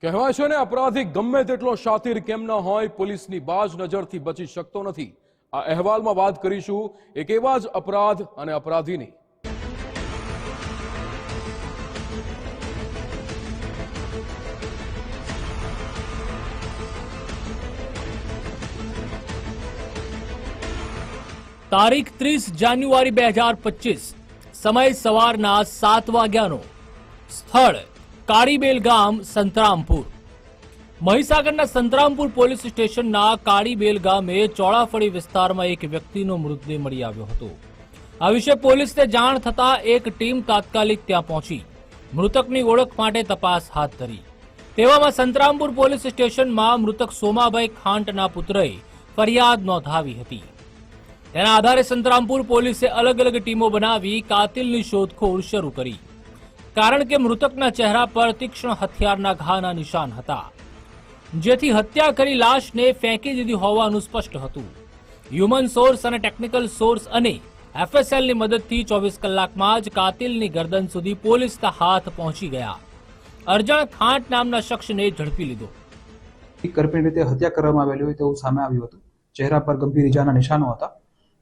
કહેવાય છે ને, અપરાધી ગમે તેટલો શાતિર કેમ ન હોય, પોલીસની બાજ નજરથી બચી શકતો નથી. આ અહેવાલમાં વાત કરીશું એક એવા જ અપરાધ અને અપરાધીની. તારીખ 30 જાન્યુઆરી 2025, સમય સવારના 7 વાગ્યાનો. સ્થળ કાળીબેલ ગામ, સંતરામપુર. મહીસાગરના સંતરામપુર પોલીસ સ્ટેશનના કાળીબેલ ગામે ચોળાફળી વિસ્તારમાં એક વ્યક્તિનો મૃતદેહ મળી આવ્યો હતો. આ વિશે પોલીસને જાણ થતા એક ટીમ તાત્કાલિક ત્યાં પહોંચી મૃતકની ઓળખ માટે તપાસ હાથ ધરી. તેવામાં સંતરામપુર પોલીસ સ્ટેશનમાં મૃતક સોમાભાઈ ખાંટના પુત્રએ ફરિયાદ નોંધાવી હતી. તેના આધારે સંતરામપુર પોલીસે અલગ અલગ ટીમો બનાવી કાતિલની શોધખોળ શરૂ કરી. કારણ કે મૃતકના ચહેરા પર તીક્ષ્ણ હથિયારના ઘાના નિશાન હતા, જેથી હત્યા કરી લાશને ફેંકી દીધી હોવાનું સ્પષ્ટ હતું. હ્યુમન સોર્સ અને ટેકનિકલ સોર્સ અને એફએસએલની મદદથી 24 કલાકમાં જ કાતિલની ગરદન સુધી પોલીસના હાથ પહોંચી ગયા. અરજણ ખાંટ નામના શખ્સને ઝડપી લીધો. કરપીણ રીતે હત્યા કરવામાં આવેલી હોય તેવું સામે આવ્યું હતું. ચહેરા પર ગંભીર ઈજાના નિશાનો હતા.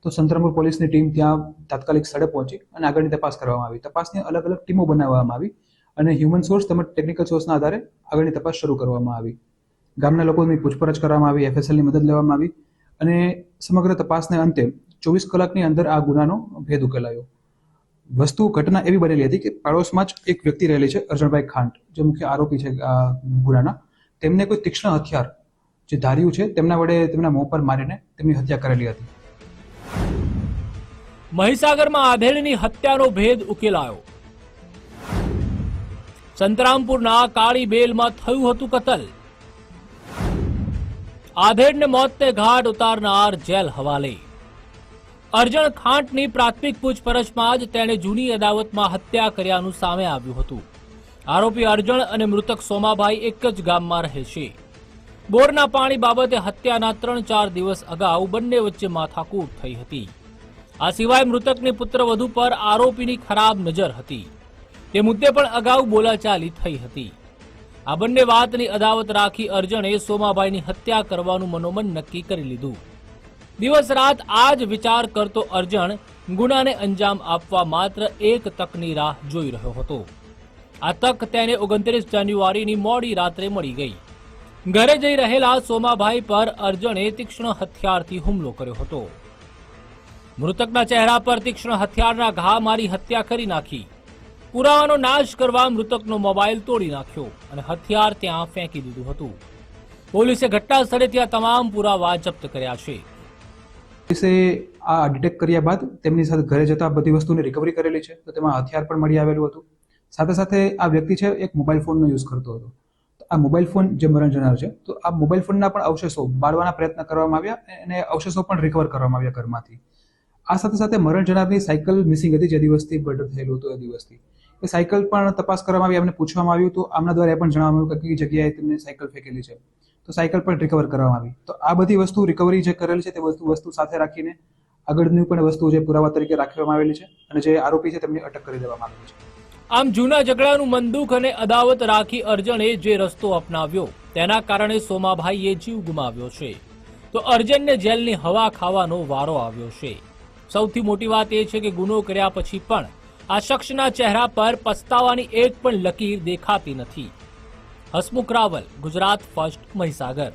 તો સંતરામપુર પોલીસની ટીમ ત્યાં તાત્કાલિક સ્થળે પહોંચી અને આગળની તપાસ કરવામાં આવી. તપાસની અલગ અલગ ટીમો બનાવવામાં આવી અને હ્યુમન સોર્સ તેમજ ટેકનિકલ સોર્સના આધારે આગળની તપાસ શરૂ કરવામાં આવી. ગામના લોકોની પૂછપરછ કરવામાં આવી, એફએસએલની મદદ લેવામાં આવી અને સમગ્ર તપાસને અંતે 24 કલાકની અંદર આ ગુનાનો ભેદ ઉકેલાયો. ઘટના એવી બનેલી હતી કે પાડોશમાં જ એક વ્યક્તિ રહેલી છે, અરજણભાઈ ખાંટ, જે મુખ્ય આરોપી છે આ ગુનાના. તેમને કોઈ તીક્ષ્ણ હથિયાર જે ધાર્યું છે તેમના વડે તેમના મોં પર મારીને તેમની હત્યા કરેલી હતી. મહીસાગરમાં આધેડની હત્યાનો ભેદ ઉકેલાયો. સંતરામપુરના કાળીબેલમાં થયું હતું કતલ. આધેડને મોતને ઘાટ ઉતારનાર જેલ હવાલે. અરજણ ખાંટની પ્રાથમિક પૂછપરછમાં જ તેણે જૂની અદાવતમાં હત્યા કર્યાનું સામે આવ્યું હતું. આરોપી અરજણ અને મૃતક સોમાભાઈ એક જ ગામમાં રહે છે. બોરના પાણી બાબતે હત્યાના 3-4 દિવસ અગાઉ બંને વચ્ચે માથાકૂટ થઈ હતી. આ સિવાય મૃતકની પુત્રવધુ પર આરોપીની ખરાબ નજર હતી. તે મુદ્દે પણ અગાઉ બોલાચાલી થઈ હતી. આ બંને વાતની અદાવત રાખી અરજણે સોમાભાઈની હત્યા કરવાનું મનોમન નક્કી કરી લીધું. દિવસ રાત આ જ વિચાર કરતો અરજણ ગુનાને અંજામ આપવા માત્ર એક તકની રાહ જોઈ રહ્યો હતો. આ તક તેને 29 જાન્યુઆરીની મોડી રાત્રે મળી ગઈ. ઘરે જઈ રહેલા સોમાભાઈ પર અરજણે તીક્ષ્ણ હથિયારથી હુમલો કર્યો હતો. મૃતકના ચહેરા પર તીક્ષ્ણ હથિયારના ઘા મારી હત્યા કરી નાખી. પુરાવાનો નાશ કરવા મૃતકનો મોબાઈલ તોડી નાખ્યો અને હથિયાર ત્યાં ફેંકી દીધું હતું. પોલીસે ઘટના સ્થળેથી આ તમામ પુરાવા જપ્ત કર્યા છે. પોલીસે આ ડિટેક્ટ કર્યા બાદ તેમની સાથે ઘરે જતા બધી વસ્તુની રિકવરી કરેલી છે. તો તેમાં હથિયાર પણ મળી આવેલું હતું. સાથે સાથે આ વ્યક્તિ છે એક મોબાઈલ ફોનનો યુઝ કરતો હતો. આ મોબાઈલ ફોન જે મરણ જનાર છે, તો આ મોબાઈલ ફોનના પણ અવશેષો બાળવાના પ્રયત્ન કરવામાં આવ્યા અને અવશેષો પણ રિકવર કરવામાં આવ્યા ઘરમાંથી. આ સાથે સાથે મરણ જનારની સાયકલ મિસિંગ હતી, જે દિવસથી મર્ડર થયેલું હતું એ દિવસથી. એ સાયકલ પણ તપાસ કરવામાં આવી, એમને પૂછવામાં આવ્યું તો આમના દ્વારા એ પણ જણાવવામાં આવ્યું કે કઈ જગ્યાએ તેમને સાયકલ ફેંકેલી છે. તો સાયકલ પણ રિકવર કરવામાં આવી. તો આ બધી વસ્તુ રિકવરી જે કરેલી છે તે વસ્તુ સાથે રાખીને આગળની પણ વસ્તુ જે પુરાવા તરીકે રાખવામાં આવેલી છે અને જે આરોપી છે તેમની અટક કરી દેવામાં આવેલી છે. આમ જૂના ઝઘડાનું મંદુક અને અદાવત રાખી અરજણે જે રસ્તો અપનાવ્યો તેના કારણે સોમાભાઈએ જીવ ગુમાવ્યો છે. તો અરજણને જેલની હવા ખાવાનો વારો આવ્યો છે. સૌથી મોટી વાત એ છે કે ગુનો કર્યા પછી પણ આ શખ્સના ચહેરા પર પસ્તાવાની એક પણ લકીર દેખાતી નથી. હસમુખ રાવલ, ગુજરાત ફર્સ્ટ, મહીસાગર.